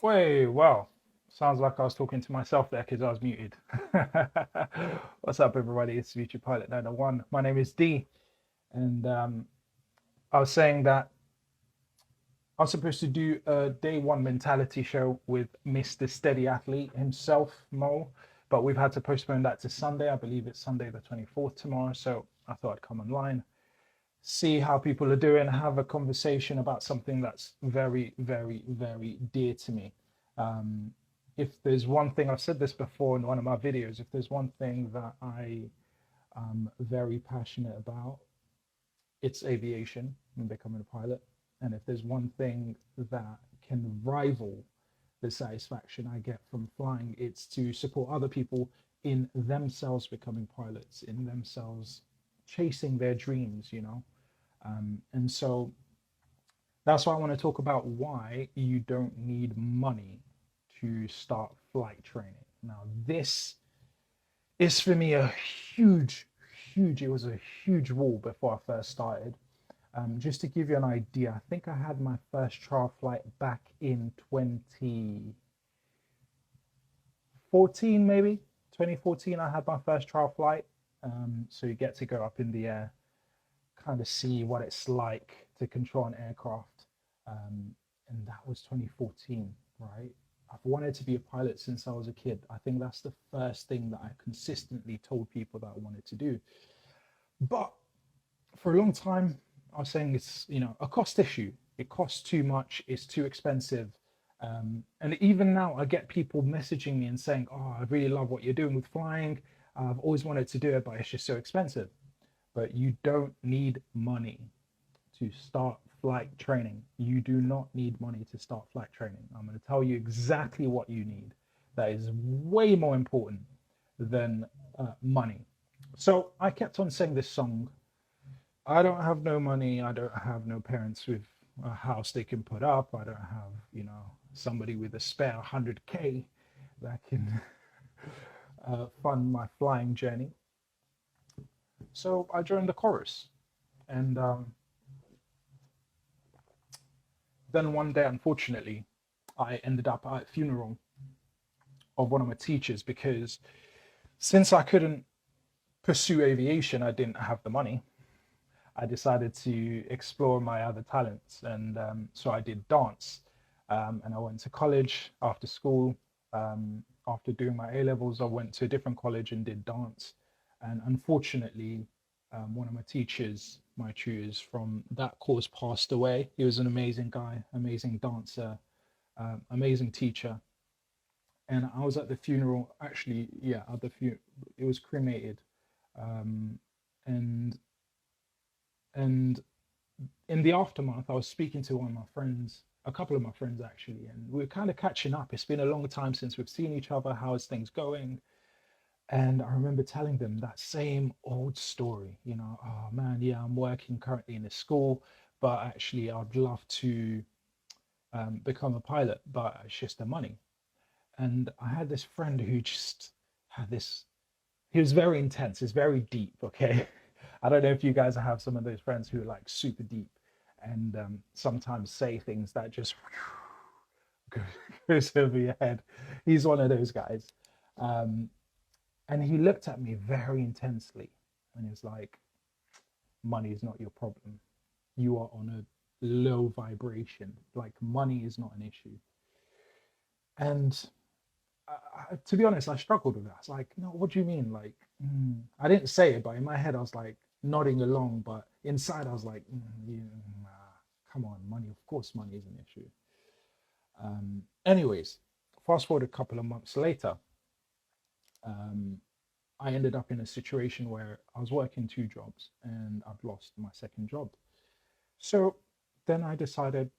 Wait, well, sounds like I was talking to myself there because I was muted. What's up, everybody? It's Future Pilot 901. My name is D, and I was saying that I was supposed to do a day one mentality show with Mr. Steady Athlete himself, Mo, but we've had to postpone that to Sunday. I believe it's Sunday the 24th tomorrow, so I thought I'd come online, see how people are doing, have a conversation about something that's very, very, very dear to me. Um, if there's one thing, I've said this before in one of my videos, if there's one thing that I am very passionate about, it's aviation and becoming a pilot. And if there's one thing that can rival the satisfaction I get from flying, it's to support other people in themselves becoming pilots, in themselves chasing their dreams. And so that's why I want to talk about why you don't need money to start flight training. Now, this is for me a huge, huge, it was a huge wall before I first started. Just to give you an idea, I think I had my first trial flight back in 2014, maybe 2014. I had my first trial flight. So you get to go up in the air, kind of see what it's like to control an aircraft. And that was 2014, right? I've wanted to be a pilot since I was a kid. I think that's the first thing that I consistently told people that I wanted to do. But for a long time, I was saying it's a cost issue. It costs too much. It's too expensive. And even now, I get people messaging me and saying, "Oh, I really love what you're doing with flying. I've always wanted to do it, but it's just so expensive." But you don't need money to start flight training. You do not need money to start flight training. I'm going to tell you exactly what you need. That is way more important than money. So I kept on saying this song. I don't have no money. I don't have no parents with a house they can put up. I don't have, somebody with a spare 100K that can fund my flying journey. So I joined the chorus. And then one day, unfortunately, I ended up at a funeral of one of my teachers because since I couldn't pursue aviation, I didn't have the money. I decided to explore my other talents. And so I did dance. And I went to college after school. After doing my A levels, I went to a different college and did dance. And unfortunately, one of my teachers, my tutors from that course passed away. He was an amazing guy, amazing dancer, amazing teacher. and I was at the funeral. Actually, yeah, at the it was cremated, um, and and in the aftermath, I was speaking to one of my friends, a couple of my friends actually, and we were kind of catching up. It's been a long time since we've seen each other. How's things going? And I remember telling them that same old story. Oh man, yeah, I'm working currently in a school, but actually, I'd love to become a pilot, but it's just the money. And I had this friend who just had this. He was very intense. He's very deep. Okay, I don't know if you guys have some of those friends who are like super deep, and sometimes say things that just goes over your head. He's one of those guys, um, and he looked at me very intensely, and he's like, "Money is not your problem. You are on a low vibration. Like money is not an issue." And to be honest, I struggled with that. I was like, no, what do you mean? Like, I didn't say it, but in my head, I was like nodding along. But inside, I was like, nah, come on, money. Of course, money is an issue. Anyways, fast forward a couple of months later, um, I ended up in a situation where I was working two jobs and I've lost my second job. So then I decided,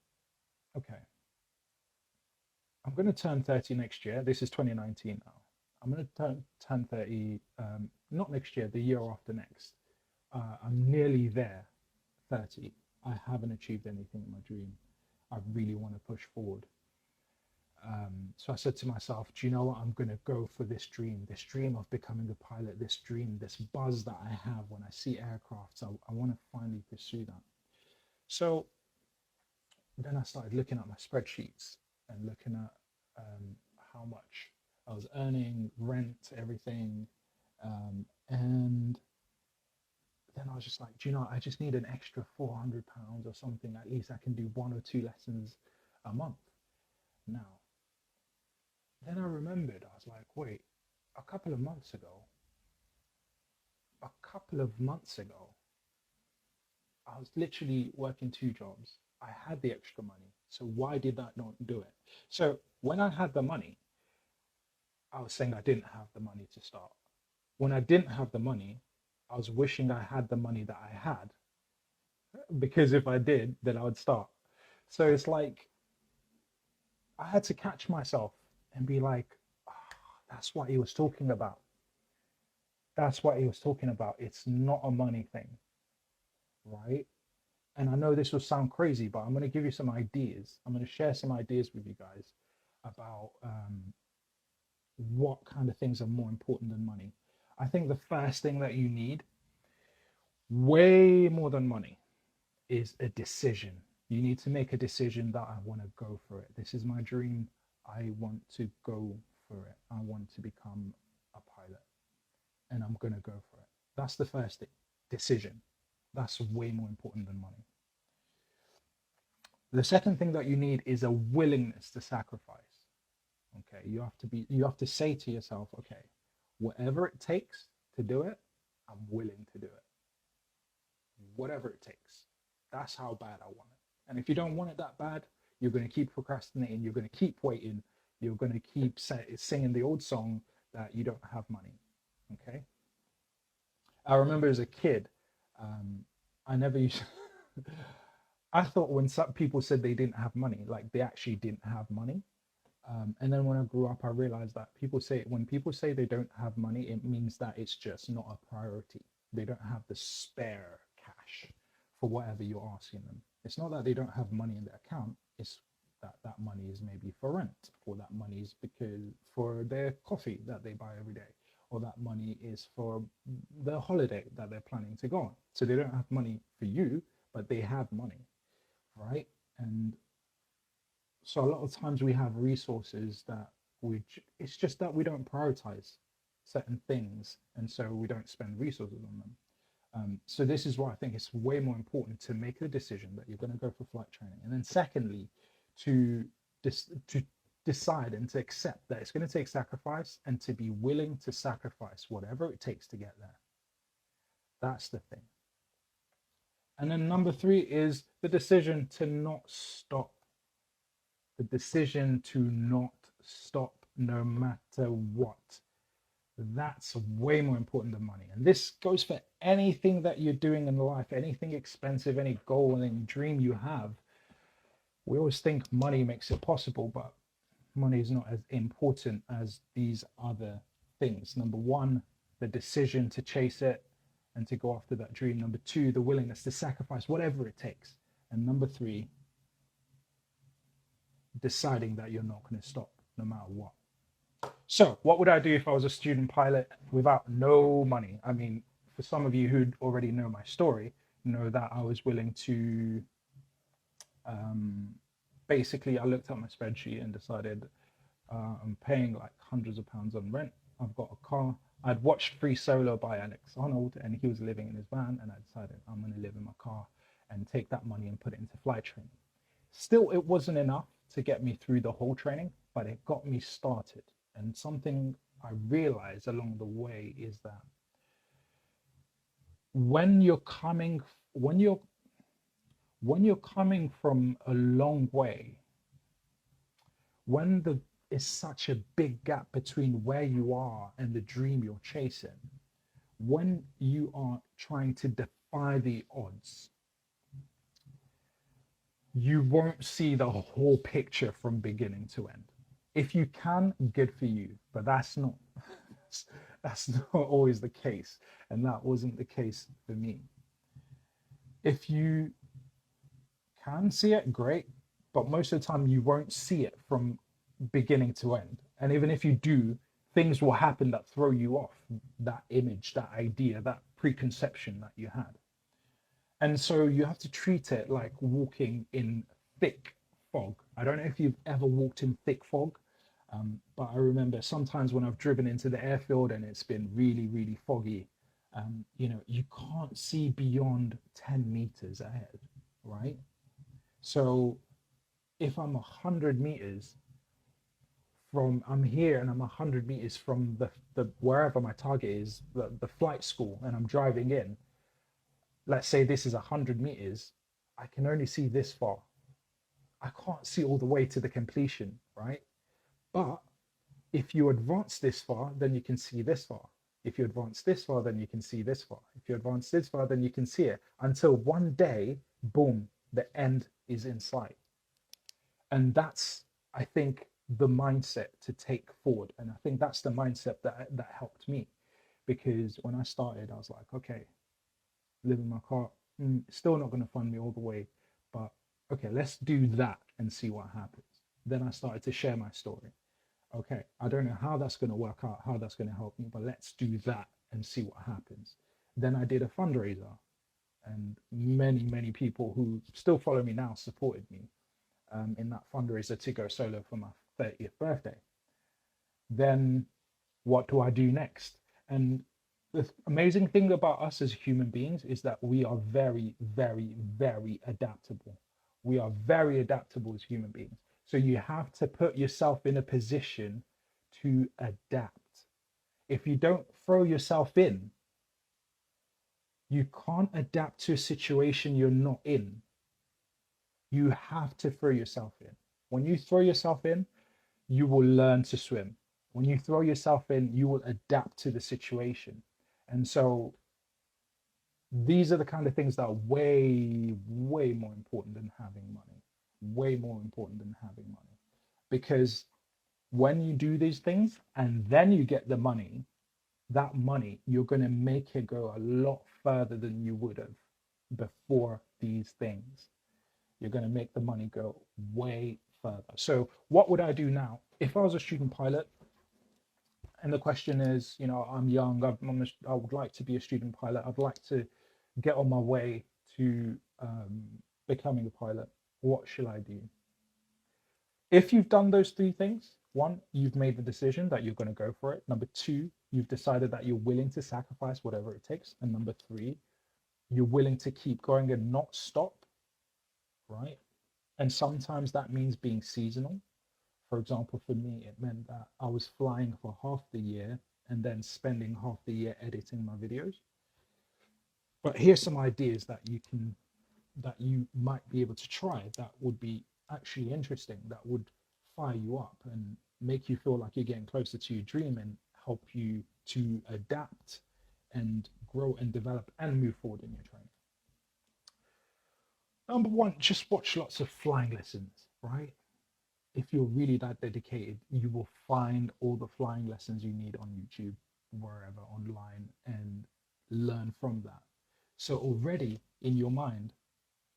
okay, I'm going to turn 30 next year. This is 2019 now. I'm going to turn 30, not next year, the year after next. I'm nearly there, 30. I haven't achieved anything in my dream. I really want to push forward. So I said to myself, do you know what? I'm going to go for this dream of becoming a pilot, this dream, this buzz that I have when I see aircrafts. I want to finally pursue that. So then I started looking at my spreadsheets and looking at how much I was earning, rent, everything. And then I was just like, do you know, I just need an extra £400 or something. At least I can do one or two lessons a month. Now, then I remembered, I was like, wait, a couple of months ago, I was literally working two jobs. I had the extra money. So why did I not do it? So when I had the money, I was saying I didn't have the money to start. When I didn't have the money, I was wishing I had the money that I had, because if I did, then I would start. So it's like I had to catch myself and be like, oh, that's what he was talking about. That's what he was talking about. It's not a money thing, right? And I know this will sound crazy, but I'm going to give you some ideas. I'm going to share some ideas with you guys about what kind of things are more important than money. I think the first thing that you need, way more than money, is a decision. You need to make a decision that I want to go for it. This is my dream. I want to go for it. I want to become a pilot and I'm going to go for it. That's the first thing. Decision. That's way more important than money. The second thing that you need is a willingness to sacrifice. Okay, you have to say to yourself, okay, whatever it takes to do it, I'm willing to do it. Whatever it takes. That's how bad I want it. And if you don't want it that bad, you're going to keep procrastinating, you're going to keep waiting, you're going to keep singing the old song that you don't have money. Okay. I remember as a kid, I never used I thought when some people said they didn't have money, like they actually didn't have money. And then when I grew up, I realized that when people say they don't have money, it means that it's just not a priority. They don't have the spare cash for whatever you're asking them. It's not that they don't have money in their account. It's that money is maybe for rent, or that money is because for their coffee that they buy every day, or that money is for the holiday that they're planning to go on. So they don't have money for you, but they have money, right? And so a lot of times we have resources that it's just that we don't prioritize certain things, and so we don't spend resources on them. So this is why I think it's way more important to make the decision that you're going to go for flight training, and then secondly, to to decide and to accept that it's going to take sacrifice, and to be willing to sacrifice whatever it takes to get there. That's the thing. And then number three is the decision to not stop. The decision to not stop no matter what. That's way more important than money. And this goes for anything that you're doing in life, anything expensive, any goal and any dream you have. We always think money makes it possible, but money is not as important as these other things. Number one, the decision to chase it and to go after that dream. Number two, the willingness to sacrifice whatever it takes. And number three, deciding that you're not going to stop no matter what. So, what would I do if I was a student pilot without no money? I mean, for some of you who already know my story, know that I was willing to basically, I looked at my spreadsheet and decided I'm paying like hundreds of pounds on rent. I've got a car. I'd watched Free Solo by Alex Arnold, and he was living in his van, and I decided I'm going to live in my car and take that money and put it into flight training. Still, it wasn't enough to get me through the whole training, but it got me started. And something I realized along the way is that when you're coming from a long way, when there is such a big gap between where you are and the dream you're chasing, when you are trying to defy the odds, you won't see the whole picture from beginning to end. If you can, good for you, but that's not always the case, and that wasn't the case for me. If you can see it, great, but most of the time you won't see it from beginning to end. And even if you do, things will happen that throw you off that image, that idea, that preconception that you had. And so you have to treat it like walking in thick fog. I don't know if you've ever walked in thick fog, but I remember sometimes when I've driven into the airfield and it's been really, really foggy, you can't see beyond 10 meters ahead, right? So if I'm 100 meters I'm here and I'm 100 meters from the wherever my target is, the flight school, and I'm driving in, let's say this is 100 meters, I can only see this far. I can't see all the way to the completion, right? But if you advance this far, then you can see this far. If you advance this far, then you can see this far. If you advance this far, then you can see it until one day, boom, the end is in sight. And that's, I think, the mindset to take forward. And I think that's the mindset that helped me, because when I started, I was like, okay, live in my car, still not going to fund me all the way, but okay, let's do that and see what happens. Then I started to share my story. Okay, I don't know how that's going to work out, how that's going to help me, but let's do that and see what happens. Then I did a fundraiser, and many people who still follow me now supported me in that fundraiser to go solo for my 30th birthday. Then what do I do next? And the amazing thing about us as human beings is that we are very, very, very adaptable. We are very adaptable as human beings. So you have to put yourself in a position to adapt. If you don't throw yourself in, you can't adapt to a situation you're not in. You have to throw yourself in. When you throw yourself in, you will learn to swim. When you throw yourself in, you will adapt to the situation. And so these are the kind of things that are way, way more important than having money. Way more important than having money. Because when you do these things and then you get the money, that money, you're going to make it go a lot further than you would have before these things. You're going to make the money go way further. So what would I do now? If I was a student pilot, and the question is, I'm young, I would like to be a student pilot. I'd like to get on my way to becoming a pilot. What should I do? If you've done those three things, one, you've made the decision that you're going to go for it. Number two, you've decided that you're willing to sacrifice whatever it takes. And number three, you're willing to keep going and not stop, right? And sometimes that means being seasonal. For example, for me, it meant that I was flying for half the year and then spending half the year editing my videos. But here's some ideas that you might be able to try that would be actually interesting, that would fire you up and make you feel like you're getting closer to your dream and help you to adapt and grow and develop and move forward in your training. Number one, just watch lots of flying lessons, right? If you're really that dedicated, you will find all the flying lessons you need on YouTube, wherever online, and learn from that. So already in your mind,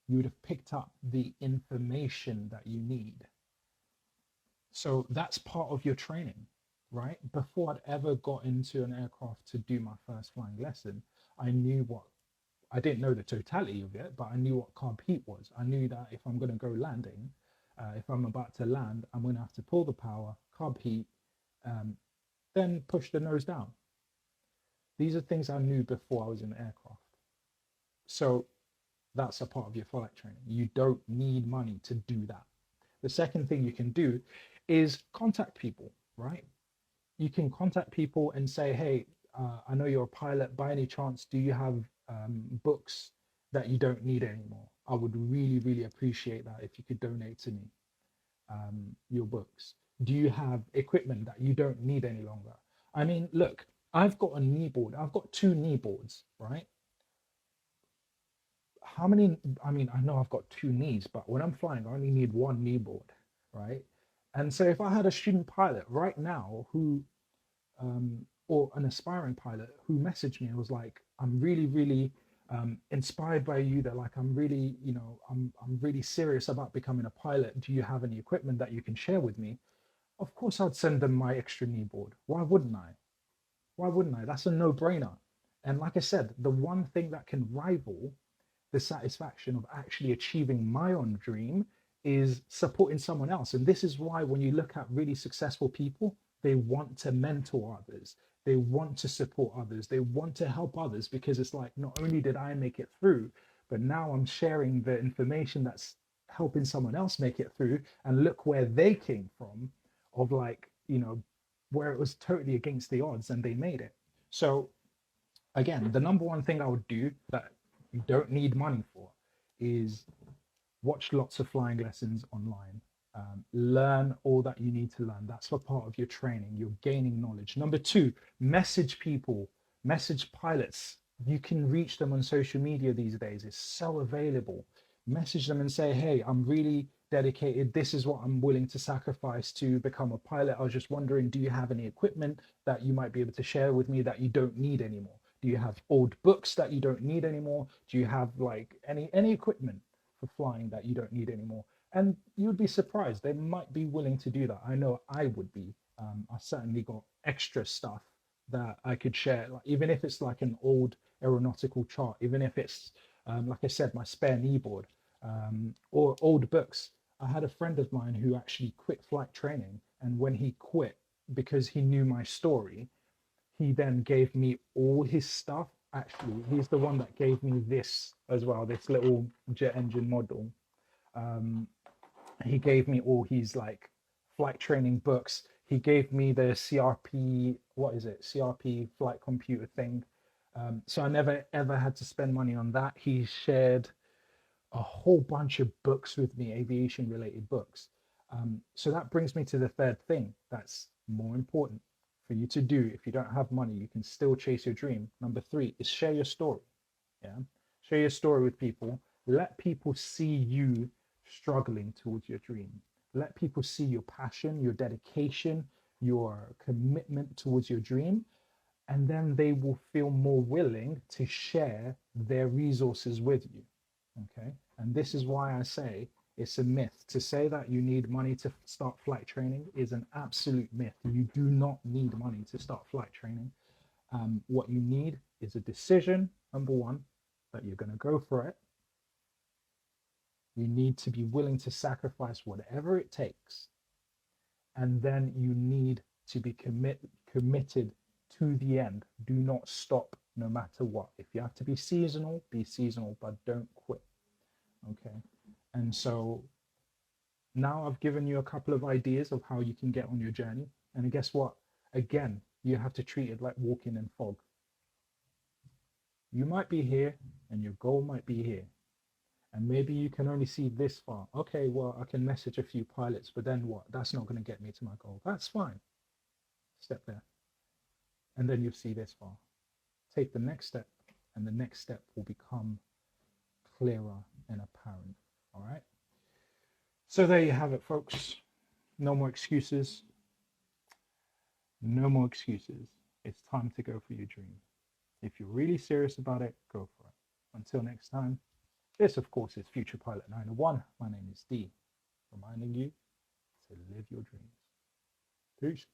you would have picked up the information that you need. So that's part of your training, right? Before I'd ever got into an aircraft to do my first flying lesson, I knew what I didn't know the totality of it, but I knew what carb heat was. I knew that if I'm going to go landing, if I'm about to land, I'm going to have to pull the power, carb heat, um, then push the nose down. These are things I knew before I was in the aircraft. So that's a part of your flight training. You don't need money to do that. The second thing you can do is contact people, right? You can contact people and say, hey, I know you're a pilot. By any chance, do you have books that you don't need anymore? I would really, really appreciate that if you could donate to me your books. Do you have equipment that you don't need any longer? I mean, look, I've got a knee board. I've got two knee boards, right? How many? I mean, I know I've got two knees, but when I'm flying, I only need one knee board, right? And so if I had a student pilot right now who or an aspiring pilot who messaged me and was like, I'm really, really inspired by you. They're like, I'm really, I'm really serious about becoming a pilot. Do you have any equipment that you can share with me? Of course, I'd send them my extra knee board. Why wouldn't I? Why wouldn't I? That's a no-brainer. And like I said, the one thing that can rival the satisfaction of actually achieving my own dream is supporting someone else. And this is why when you look at really successful people, they want to mentor others, they want to support others, they want to help others, because it's like, not only did I make it through, but now I'm sharing the information that's helping someone else make it through, and look where they came from, of like, where it was totally against the odds and they made it. So again, the number one thing I would do that you don't need money for is watch lots of flying lessons online. Learn all that you need to learn. That's for part of your training. You're gaining knowledge. Number two, message people, message pilots. You can reach them on social media these days. It's so available. Message them and say, hey, I'm really dedicated. This is what I'm willing to sacrifice to become a pilot. I was just wondering, do you have any equipment that you might be able to share with me that you don't need anymore? Do you have old books that you don't need anymore? Do you have like any equipment for flying that you don't need anymore? And you'd be surprised, they might be willing to do that. I know I would be. I certainly got extra stuff that I could share, like, even if it's like an old aeronautical chart, even if it's like I said, my spare knee board, or old books. I had a friend of mine who actually quit flight training, and when he quit, because he knew my story, he then gave me all his stuff. Actually, he's the one that gave me this as well, this little jet engine model. Um, he gave me all his like flight training books. He gave me the CRP, what is it? CRP flight computer thing. So I never ever had to spend money on that. He shared a whole bunch of books with me, aviation related books. So that brings me to the third thing that's more important for you to do. If you don't have money, you can still chase your dream. Number three is share your story. Yeah. Share your story with people. Let people see you struggling towards your dream. Let people see your passion, your dedication, your commitment towards your dream. And then they will feel more willing to share their resources with you. Okay. And this is why I say it's a myth. To say that you need money to start flight training is an absolute myth. You do not need money to start flight training. What you need is a decision, number one, that you're going to go for it. You need to be willing to sacrifice whatever it takes. And then you need to be committed to the end. Do not stop no matter what. If you have to be seasonal, but don't quit. Okay. And so now I've given you a couple of ideas of how you can get on your journey. And guess what? Again, you have to treat it like walking in fog. You might be here and your goal might be here. And maybe you can only see this far. Okay, well, I can message a few pilots, but then what? That's not going to get me to my goal. That's fine. Step there. And then you see this far. Take the next step, and the next step will become clearer and apparent. All right. So there you have it, folks. No more excuses. No more excuses. It's time to go for your dream. If you're really serious about it, go for it. Until next time, this, of course, is Future Pilot 901. My name is D, reminding you to live your dreams. Peace.